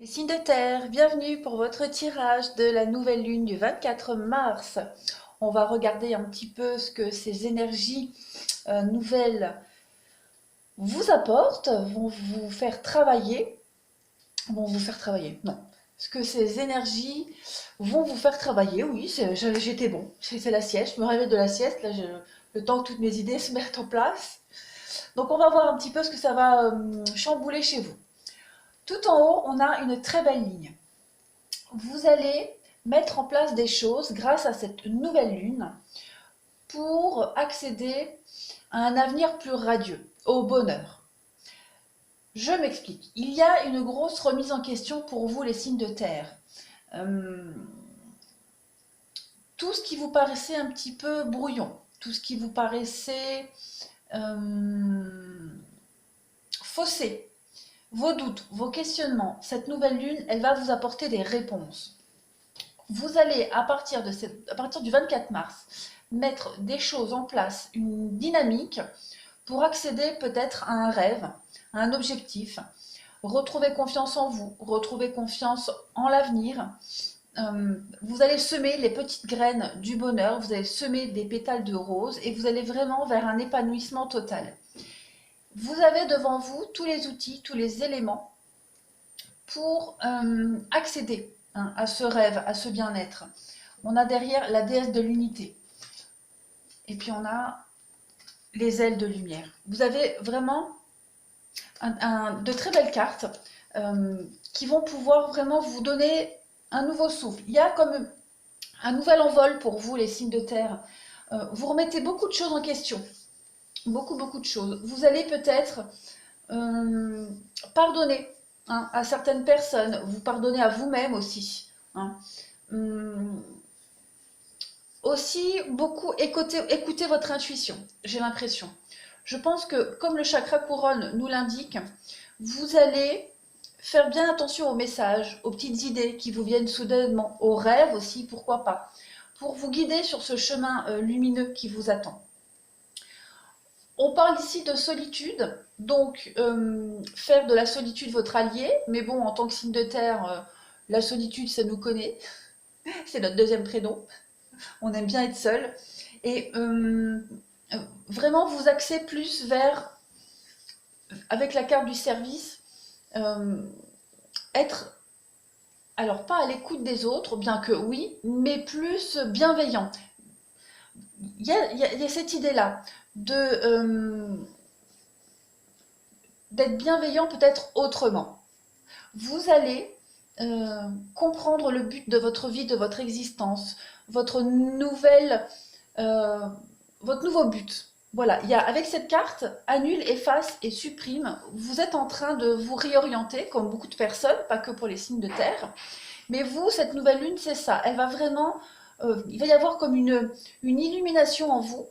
Les signes de terre, bienvenue pour votre tirage de la nouvelle lune du 24 mars. On va regarder un petit peu ce que ces énergies nouvelles vous apportent, non. Ce que ces énergies vont vous faire travailler, oui, j'étais bon, c'est la sieste, je me réveille de la sieste, là, le temps que toutes mes idées se mettent en place. Donc on va voir un petit peu ce que ça va chambouler chez vous. Tout en haut, on a une très belle ligne. Vous allez mettre en place des choses grâce à cette nouvelle lune pour accéder à un avenir plus radieux, au bonheur. Je m'explique. Il y a une grosse remise en question pour vous, les signes de terre. Euh, tout ce qui vous paraissait un petit peu brouillon, tout ce qui vous paraissait faussé, vos doutes, vos questionnements, cette nouvelle lune, elle va vous apporter des réponses. Vous allez, à partir du 24 mars, mettre des choses en place, une dynamique pour accéder peut-être à un rêve, à un objectif, retrouver confiance en vous, retrouver confiance en l'avenir. Vous allez semer les petites graines du bonheur, vous allez semer des pétales de rose et vous allez vraiment vers un épanouissement total. Vous avez devant vous tous les outils, tous les éléments pour accéder à ce rêve, à ce bien-être. On a derrière la déesse de l'unité. Et puis on a les ailes de lumière. Vous avez vraiment de très belles cartes qui vont pouvoir vraiment vous donner un nouveau souffle. Il y a comme un nouvel envol pour vous, les signes de terre. Vous remettez beaucoup de choses en question. Beaucoup de choses. Vous allez peut-être pardonner à certaines personnes. Vous pardonnez à vous-même aussi. Aussi, beaucoup écouter votre intuition, j'ai l'impression. Je pense que, comme le chakra couronne nous l'indique, vous allez faire bien attention aux messages, aux petites idées qui vous viennent soudainement, aux rêves aussi, pourquoi pas, pour vous guider sur ce chemin lumineux qui vous attend. On parle ici de solitude, donc faire de la solitude votre allié, mais bon, en tant que signe de terre, la solitude, ça nous connaît, c'est notre deuxième prénom. On aime bien être seul. Et vraiment vous axer plus vers, avec la carte du service, être, alors pas à l'écoute des autres, bien que oui, mais plus bienveillant. Il y a cette idée-là d'être bienveillant peut-être autrement. Vous allez comprendre le but de votre vie, de votre existence, votre euh, votre nouveau but. Voilà, il y a, avec cette carte, annule, efface et supprime, vous êtes en train de vous réorienter, comme beaucoup de personnes, pas que pour les signes de terre. Mais vous, cette nouvelle lune, c'est ça. Elle va vraiment, il va y avoir comme une illumination en vous,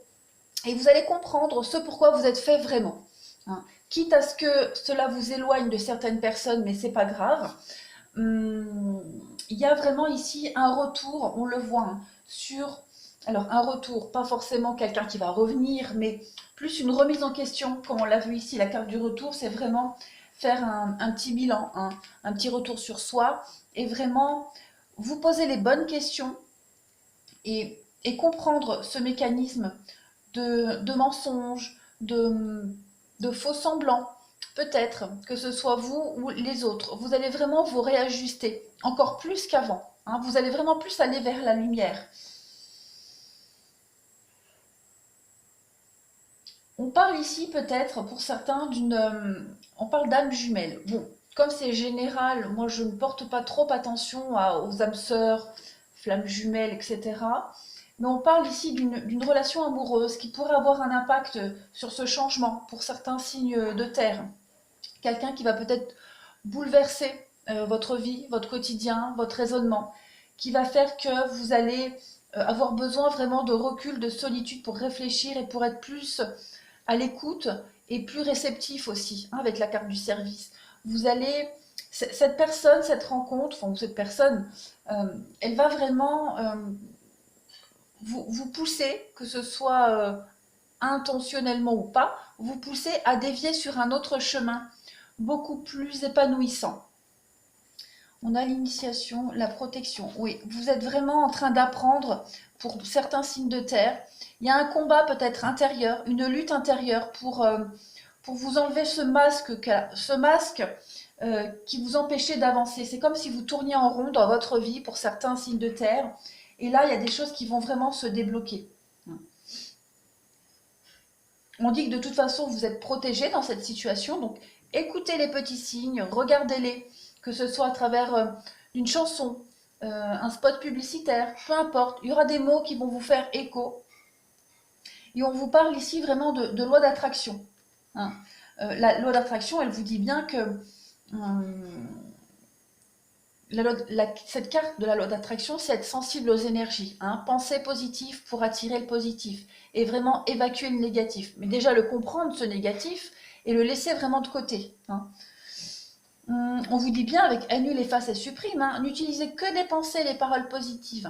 et vous allez comprendre ce pourquoi vous êtes fait vraiment. Hein. Quitte à ce que cela vous éloigne de certaines personnes, mais c'est pas grave. Il y a vraiment ici un retour, on le voit, sur... Alors un retour, pas forcément quelqu'un qui va revenir, mais plus une remise en question, comme on l'a vu ici, la carte du retour, c'est vraiment faire un petit bilan, un petit retour sur soi, et vraiment vous poser les bonnes questions et comprendre ce mécanisme de mensonges, de faux semblants, peut-être que ce soit vous ou les autres. Vous allez vraiment vous réajuster, encore plus qu'avant. Hein, vous allez vraiment plus aller vers la lumière. On parle ici peut-être pour certains on parle d'âme jumelle. Bon, comme c'est général, moi je ne porte pas trop attention aux âmes sœurs, flammes jumelles, etc. Mais on parle ici d'une relation amoureuse qui pourrait avoir un impact sur ce changement pour certains signes de terre. Quelqu'un qui va peut-être bouleverser votre vie, votre quotidien, votre raisonnement, qui va faire que vous allez avoir besoin vraiment de recul, de solitude pour réfléchir et pour être plus à l'écoute et plus réceptif aussi, hein, avec la carte du service. Vous allez, cette personne, cette rencontre, enfin, ou cette personne, elle va vraiment vous pousser, que ce soit intentionnellement ou pas, vous pousser à dévier sur un autre chemin, beaucoup plus épanouissant. On a l'initiation, la protection. Oui, vous êtes vraiment en train d'apprendre pour certains signes de terre. Il y a un combat peut-être intérieur, une lutte intérieure pour vous enlever ce masque qui vous empêchait d'avancer. C'est comme si vous tourniez en rond dans votre vie pour certains signes de terre. Et là, il y a des choses qui vont vraiment se débloquer. On dit que de toute façon, vous êtes protégé dans cette situation. Donc, écoutez les petits signes, regardez-les, que ce soit à travers une chanson, un spot publicitaire, peu importe. Il y aura des mots qui vont vous faire écho. Et on vous parle ici vraiment de loi d'attraction. Hein. La loi d'attraction, elle vous dit bien que cette carte de la loi d'attraction, c'est être sensible aux énergies. Hein. Penser positif pour attirer le positif et vraiment évacuer le négatif. Mais déjà le comprendre, ce négatif, et le laisser vraiment de côté. Hein. On vous dit bien avec annule, efface et supprime, hein, n'utilisez que des pensées et les paroles positives,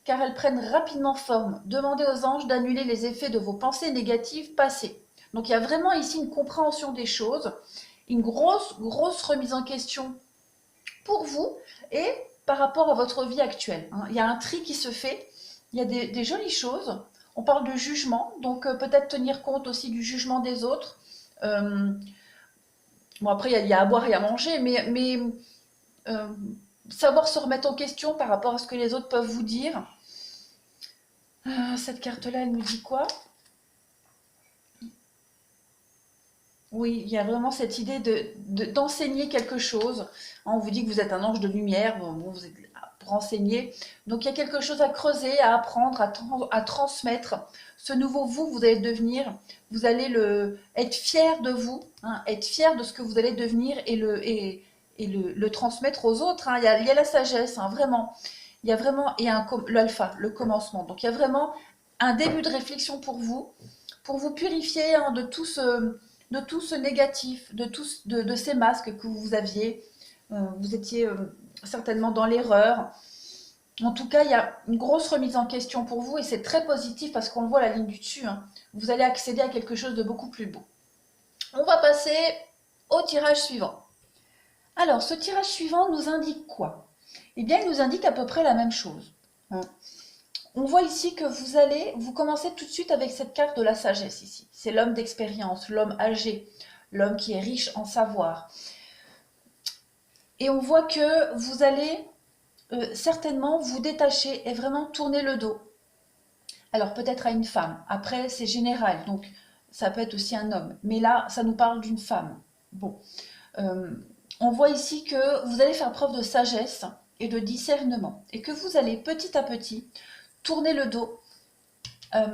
car elles prennent rapidement forme. Demandez aux anges d'annuler les effets de vos pensées négatives passées. Donc il y a vraiment ici une compréhension des choses, une grosse remise en question pour vous et par rapport à votre vie actuelle. Hein. Il y a un tri qui se fait, il y a des jolies choses. On parle de jugement, donc peut-être tenir compte aussi du jugement des autres. Bon, après, il y a à boire et à manger, mais savoir se remettre en question par rapport à ce que les autres peuvent vous dire. Cette carte-là, elle nous dit quoi? Oui, il y a vraiment cette idée d'enseigner quelque chose. On vous dit que vous êtes un ange de lumière, bon, vous êtes là pour enseigner. Donc il y a quelque chose à creuser, à apprendre, à transmettre. Ce nouveau vous allez devenir. Vous allez être fier de vous, hein, être fier de ce que vous allez devenir et le transmettre aux autres. Hein. Il y a la sagesse, hein, vraiment. Il y a vraiment, et l'alpha, le commencement. Donc il y a vraiment un début de réflexion pour vous purifier hein, de tout ce négatif, de ces masques que vous aviez. Vous étiez certainement dans l'erreur. En tout cas, il y a une grosse remise en question pour vous et c'est très positif parce qu'on voit la ligne du dessus. Hein. Vous allez accéder à quelque chose de beaucoup plus beau. On va passer au tirage suivant. Alors, ce tirage suivant nous indique quoi? Eh bien, il nous indique à peu près la même chose. Hein. On voit ici que vous commencez tout de suite avec cette carte de la sagesse ici. C'est l'homme d'expérience, l'homme âgé, l'homme qui est riche en savoir. Et on voit que vous allez certainement vous détacher et vraiment tourner le dos. Alors peut-être à une femme. Après, c'est général, donc ça peut être aussi un homme. Mais là, ça nous parle d'une femme. Bon, on voit ici que vous allez faire preuve de sagesse et de discernement. Et que vous allez petit à petit tourner le dos à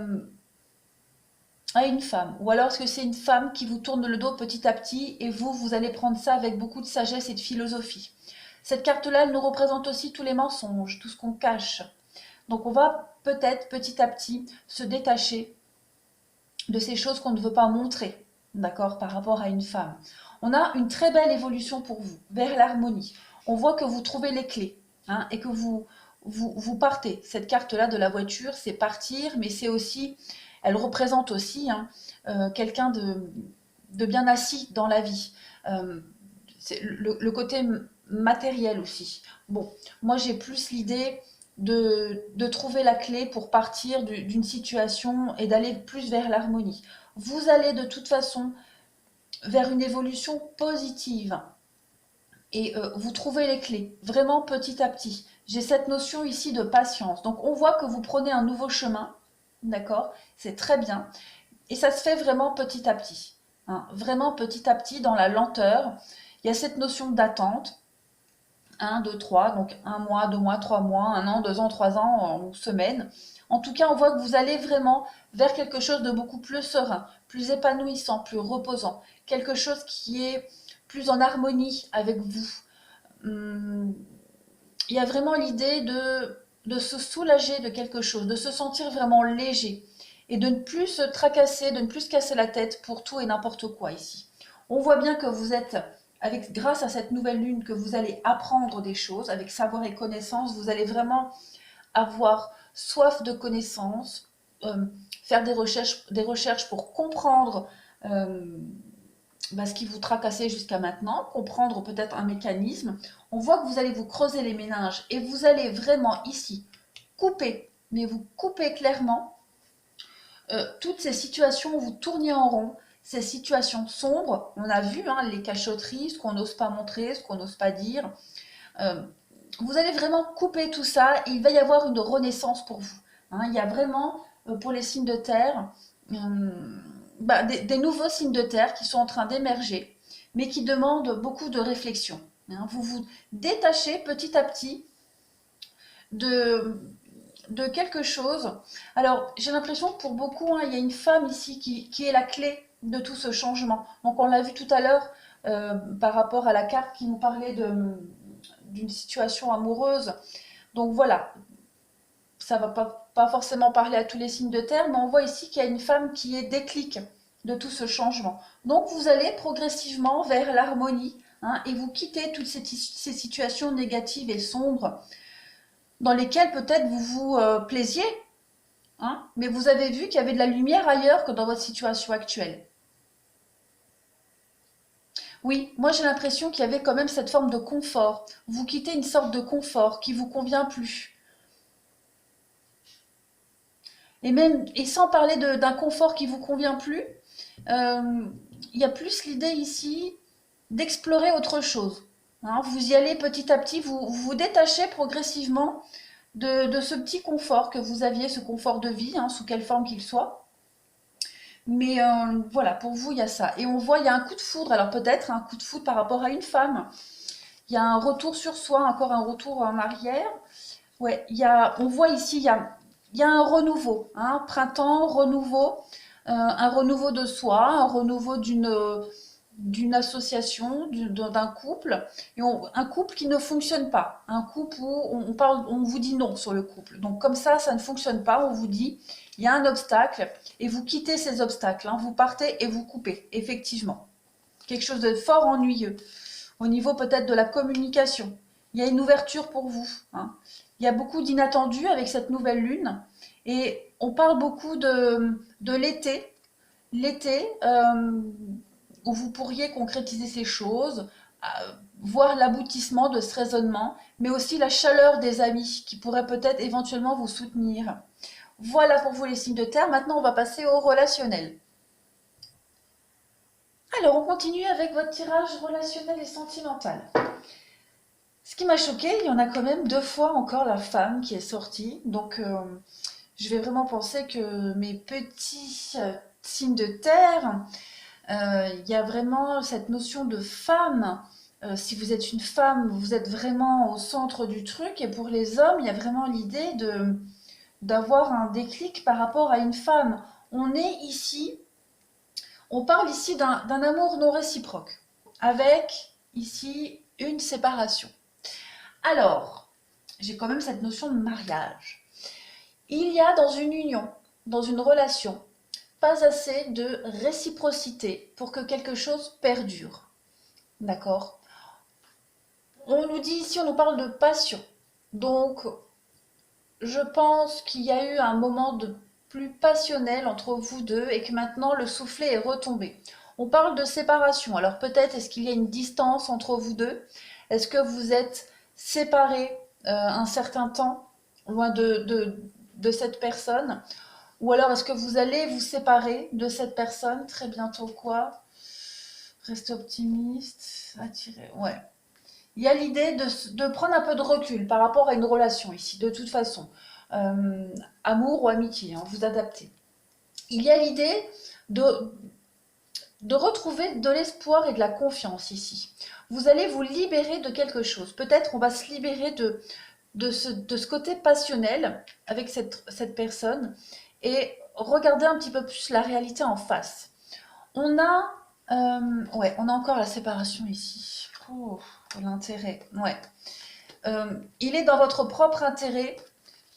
une femme. Ou alors est-ce que c'est une femme qui vous tourne le dos petit à petit et vous allez prendre ça avec beaucoup de sagesse et de philosophie. Cette carte-là, elle nous représente aussi tous les mensonges, tout ce qu'on cache. Donc on va peut-être petit à petit se détacher de ces choses qu'on ne veut pas montrer, d'accord, par rapport à une femme. On a une très belle évolution pour vous, vers l'harmonie. On voit que vous trouvez les clés hein, et que vous partez. Cette carte-là de la voiture, c'est partir, mais c'est aussi, elle représente aussi hein, quelqu'un de bien assis dans la vie. C'est le côté matériel aussi. Bon, moi j'ai plus l'idée de trouver la clé pour partir d'une situation et d'aller plus vers l'harmonie. Vous allez de toute façon vers une évolution positive et vous trouvez les clés, vraiment petit à petit. J'ai cette notion ici de patience. Donc on voit que vous prenez un nouveau chemin, d'accord? C'est très bien. Et ça se fait vraiment petit à petit. Hein, vraiment petit à petit dans la lenteur. Il y a cette notion d'attente. 1, 2, 3, donc 1 mois, 2 mois, 3 mois, 1 an, 2 ans, 3 ans, ou semaines. En tout cas, on voit que vous allez vraiment vers quelque chose de beaucoup plus serein, plus épanouissant, plus reposant. Quelque chose qui est plus en harmonie avec vous. Il y a vraiment l'idée de se soulager de quelque chose, de se sentir vraiment léger et de ne plus se tracasser, de ne plus se casser la tête pour tout et n'importe quoi ici. On voit bien que vous êtes, grâce à cette nouvelle lune, que vous allez apprendre des choses, avec savoir et connaissance, vous allez vraiment avoir soif de connaissances, faire des recherches pour comprendre ce qui vous tracassait jusqu'à maintenant, comprendre peut-être un mécanisme. On voit que vous allez vous creuser les méninges et vous allez vraiment ici couper, mais vous coupez clairement toutes ces situations où vous tourniez en rond, ces situations sombres. On a vu hein, les cachotteries, ce qu'on n'ose pas montrer, ce qu'on n'ose pas dire. Euh, vous allez vraiment couper tout ça et il va y avoir une renaissance pour vous. Hein, il y a vraiment, pour les signes de terre, des nouveaux signes de terre qui sont en train d'émerger, mais qui demandent beaucoup de réflexion. Hein, vous vous détachez petit à petit de, de quelque chose. Alors, j'ai l'impression que pour beaucoup, hein, il y a une femme ici qui est la clé de tout ce changement. Donc, on l'a vu tout à l'heure par rapport à la carte qui nous parlait d'une situation amoureuse. Donc voilà, ça ne va pas forcément parler à tous les signes de terre, mais on voit ici qu'il y a une femme qui est déclic de tout ce changement. Donc vous allez progressivement vers l'harmonie hein, et vous quittez toutes ces situations négatives et sombres dans lesquelles peut-être vous vous plaisiez, hein, mais vous avez vu qu'il y avait de la lumière ailleurs que dans votre situation actuelle. Oui, moi j'ai l'impression qu'il y avait quand même cette forme de confort. Vous quittez une sorte de confort qui vous convient plus. Et sans parler d'un confort qui vous convient plus, il y a plus l'idée ici d'explorer autre chose. Hein, vous y allez petit à petit, vous vous détachez progressivement de ce petit confort que vous aviez, ce confort de vie, hein, sous quelle forme qu'il soit. Mais voilà, pour vous, il y a ça. Et on voit, il y a un coup de foudre. Alors peut-être un coup de foudre par rapport à une femme. Il y a un retour sur soi, encore un retour en arrière. Ouais, on voit ici, il y a un renouveau. Hein, printemps, renouveau. Un renouveau de soi, un renouveau d'une association, d'un couple, et un couple qui ne fonctionne pas, un couple où on vous dit non sur le couple. Donc comme ça ne fonctionne pas, on vous dit, il y a un obstacle, et vous quittez ces obstacles, hein, vous partez et vous coupez, effectivement. Quelque chose de fort ennuyeux, au niveau peut-être de la communication. Il y a une ouverture pour vous. Hein. Il y a beaucoup d'inattendus avec cette nouvelle lune, et on parle beaucoup de l'été. L'été, où vous pourriez concrétiser ces choses, voir l'aboutissement de ce raisonnement, mais aussi la chaleur des amis qui pourraient peut-être éventuellement vous soutenir. Voilà pour vous les signes de terre. Maintenant, on va passer au relationnel. Alors, on continue avec votre tirage relationnel et sentimental. Ce qui m'a choqué, il y en a quand même 2 fois encore la femme qui est sortie. Donc, je vais vraiment penser que mes petits signes de terre, il y a vraiment cette notion de femme. Si vous êtes une femme, vous êtes vraiment au centre du truc. Et pour les hommes, il y a vraiment l'idée d'avoir un déclic par rapport à une femme. On parle ici d'un amour non réciproque, avec ici une séparation. Alors, j'ai quand même cette notion de mariage. Il y a dans une union, dans une relation, pas assez de réciprocité pour que quelque chose perdure. D'accord? On nous dit ici, on nous parle de passion. Donc, je pense qu'il y a eu un moment de plus passionnel entre vous deux et que maintenant le soufflet est retombé. On parle de séparation. Alors peut-être est-ce qu'il y a une distance entre vous deux? Est-ce que vous êtes séparés un certain temps loin de cette personne? Ou alors est-ce que vous allez vous séparer de cette personne très bientôt quoi? Restez optimiste, attirer, ouais. Il y a l'idée de prendre un peu de recul par rapport à une relation ici, de toute façon. Amour ou amitié, hein, vous adaptez. Il y a l'idée de retrouver de l'espoir et de la confiance ici. Vous allez vous libérer de quelque chose. Peut-être on va se libérer de ce côté passionnel avec cette personne et regarder un petit peu plus la réalité en face. On a, on a encore la séparation ici. Oh, l'intérêt, ouais. Il est dans votre propre intérêt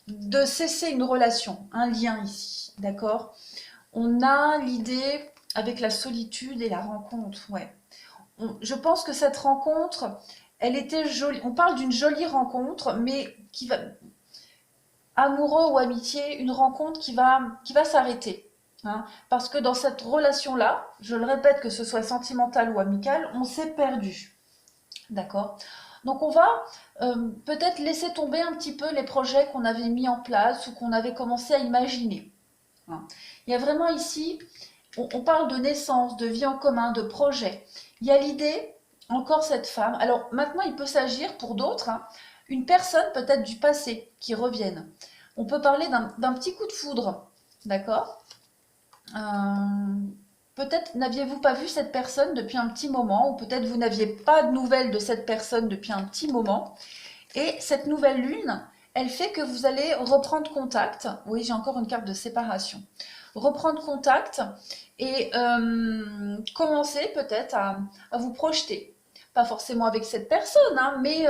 de cesser une relation, un lien ici, d'accord? On a l'idée avec la solitude et la rencontre, ouais. Je pense que cette rencontre, elle était jolie. On parle d'une jolie rencontre, mais amoureux ou amitié, une rencontre qui va s'arrêter. hein, parce que dans cette relation-là, je le répète, que ce soit sentimental ou amical, on s'est perdu. D'accord? Donc on va peut-être laisser tomber un petit peu les projets qu'on avait mis en place ou qu'on avait commencé à imaginer, hein. Il y a vraiment ici, on parle de naissance, de vie en commun, de projet. Il y a l'idée, encore cette femme. Alors maintenant, il peut s'agir pour d'autres, hein, une personne peut-être du passé qui revienne. On peut parler d'un petit coup de foudre, d'accord? Peut-être n'aviez-vous pas vu cette personne depuis un petit moment, ou peut-être vous n'aviez pas de nouvelles de cette personne depuis un petit moment. Et cette nouvelle lune, elle fait que vous allez reprendre contact. Oui, j'ai encore une carte de séparation. Reprendre contact et commencer peut-être à vous projeter. Pas forcément avec cette personne, hein, mais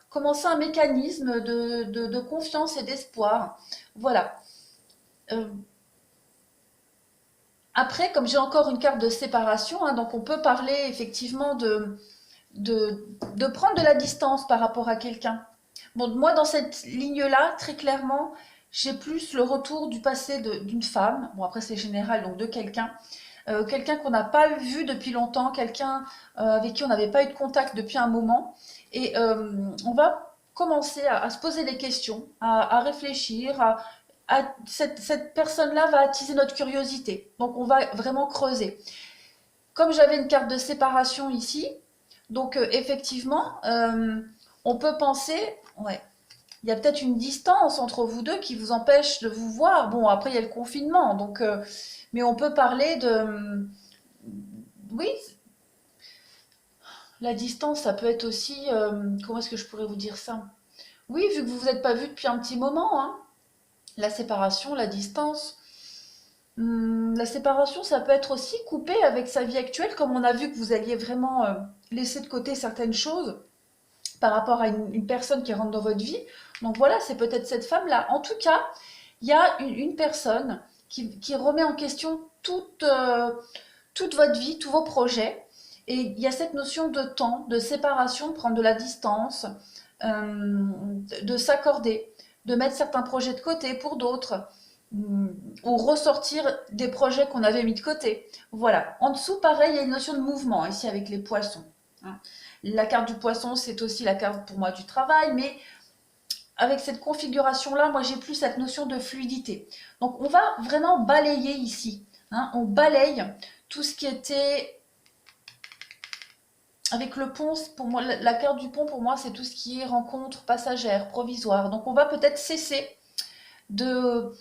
commencer un mécanisme de confiance et d'espoir. Voilà. Euh, Après, comme j'ai encore une carte de séparation, hein, donc on peut parler effectivement de prendre de la distance par rapport à quelqu'un. Bon, moi, dans cette ligne-là, très clairement, j'ai plus le retour du passé d'une femme. Bon, après, c'est général, donc de quelqu'un. Quelqu'un qu'on n'a pas vu depuis longtemps, quelqu'un avec qui on n'avait pas eu de contact depuis un moment. Et on va commencer à se poser des questions, à réfléchir, cette personne-là va attiser notre curiosité. Donc, on va vraiment creuser. Comme j'avais une carte de séparation ici, donc effectivement, on peut penser, ouais, il y a peut-être une distance entre vous deux qui vous empêche de vous voir. Bon, après, il y a le confinement, donc, mais on peut parler de... Oui, la distance, ça peut être aussi... comment est-ce que je pourrais vous dire ça? Oui, vu que vous vous êtes pas vus depuis un petit moment, hein, la séparation, la distance. La séparation, ça peut être aussi coupé avec sa vie actuelle, comme on a vu que vous alliez vraiment laisser de côté certaines choses par rapport à une personne qui rentre dans votre vie. Donc voilà, c'est peut-être cette femme-là. En tout cas, il y a une personne qui remet en question toute votre vie, tous vos projets. Et il y a cette notion de temps, de séparation, de prendre de la distance, de s'accorder, de mettre certains projets de côté pour d'autres, ou ressortir des projets qu'on avait mis de côté. Voilà. En dessous, pareil, il y a une notion de mouvement ici avec les poissons, hein. La carte du poisson, c'est aussi la carte pour moi du travail, mais avec cette configuration-là, moi j'ai plus cette notion de fluidité. Donc on va vraiment balayer ici, hein. On balaye tout ce qui était avec le pont. Pour moi, la carte du pont, pour moi, c'est tout ce qui est rencontre passagère, provisoire. Donc on va peut-être cesser de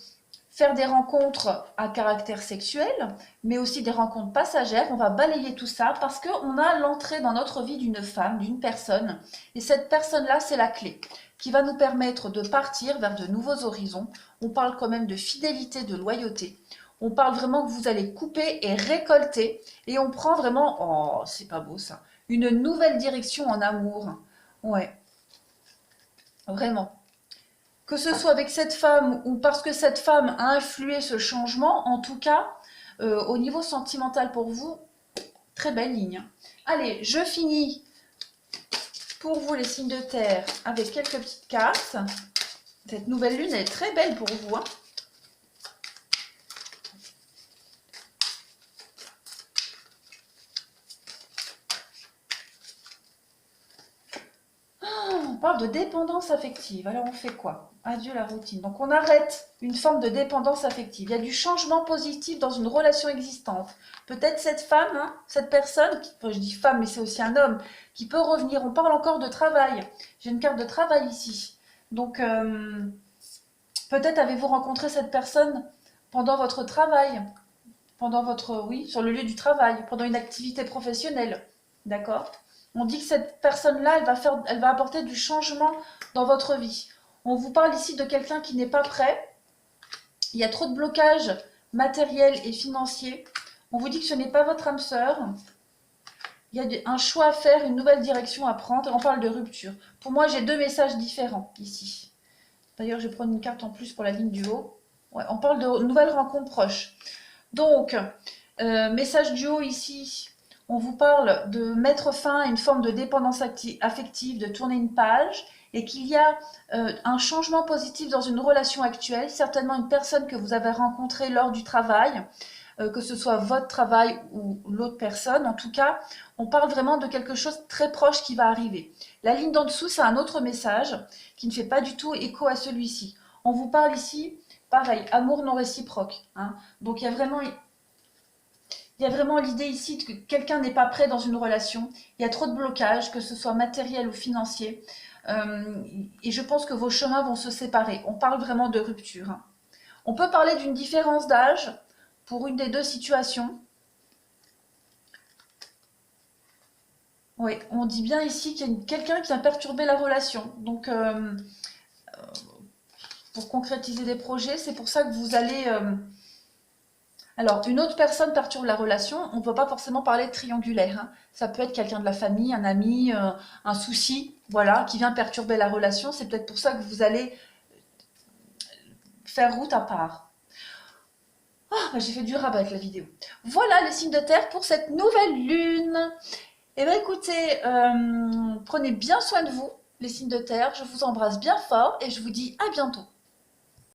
faire des rencontres à caractère sexuel, mais aussi des rencontres passagères. On va balayer tout ça parce qu'on a l'entrée dans notre vie d'une femme, d'une personne. Et cette personne-là, c'est la clé qui va nous permettre de partir vers de nouveaux horizons. On parle quand même de fidélité, de loyauté. On parle vraiment que vous allez couper et récolter. Et on prend vraiment, oh, c'est pas beau ça, une nouvelle direction en amour. Ouais, vraiment. Que ce soit avec cette femme ou parce que cette femme a influé ce changement, en tout cas, au niveau sentimental pour vous, très belle ligne. Allez, je finis pour vous les signes de terre avec quelques petites cartes. Cette nouvelle lune, elle est très belle pour vous, hein. On parle de dépendance affective. Alors on fait quoi? Adieu la routine. Donc on arrête une forme de dépendance affective. Il y a du changement positif dans une relation existante. Peut-être cette femme, hein, cette personne, enfin, je dis femme mais c'est aussi un homme, qui peut revenir. On parle encore de travail. J'ai une carte de travail ici. Donc peut-être avez-vous rencontré cette personne pendant votre travail, pendant votre, oui, sur le lieu du travail, pendant une activité professionnelle. D'accord? On dit que cette personne-là, elle va apporter du changement dans votre vie. On vous parle ici de quelqu'un qui n'est pas prêt. Il y a trop de blocages matériels et financiers. On vous dit que ce n'est pas votre âme sœur. Il y a un choix à faire, une nouvelle direction à prendre. Et on parle de rupture. Pour moi, j'ai deux messages différents ici. D'ailleurs, je vais prendre une carte en plus pour la ligne du haut. Ouais, on parle de nouvelles rencontres proches. Donc, message du haut ici. On vous parle de mettre fin à une forme de dépendance affective, de tourner une page. et qu'il y a un changement positif dans une relation actuelle, certainement une personne que vous avez rencontrée lors du travail, que ce soit votre travail ou l'autre personne. En tout cas, on parle vraiment de quelque chose de très proche qui va arriver. La ligne d'en dessous, c'est un autre message qui ne fait pas du tout écho à celui-ci. On vous parle ici, pareil, amour non réciproque. Hein. Donc il y a vraiment l'idée ici que quelqu'un n'est pas prêt dans une relation. Il y a trop de blocages, que ce soit matériel ou financier. Et je pense que vos chemins vont se séparer. On parle vraiment de rupture. Hein. On peut parler d'une différence d'âge pour une des deux situations. Oui, on dit bien ici qu'il y a quelqu'un qui a perturbé la relation. Donc, pour concrétiser des projets, c'est pour ça que vous allez... Alors, une autre personne perturbe la relation, on ne peut pas forcément parler de triangulaire. Hein. Ça peut être quelqu'un de la famille, un ami, un souci, voilà, qui vient perturber la relation. C'est peut-être pour ça que vous allez faire route à part. Oh, j'ai fait dur rabat avec la vidéo. Voilà les signes de terre pour cette nouvelle lune. Eh bien écoutez, prenez bien soin de vous, les signes de terre. Je vous embrasse bien fort et je vous dis à bientôt.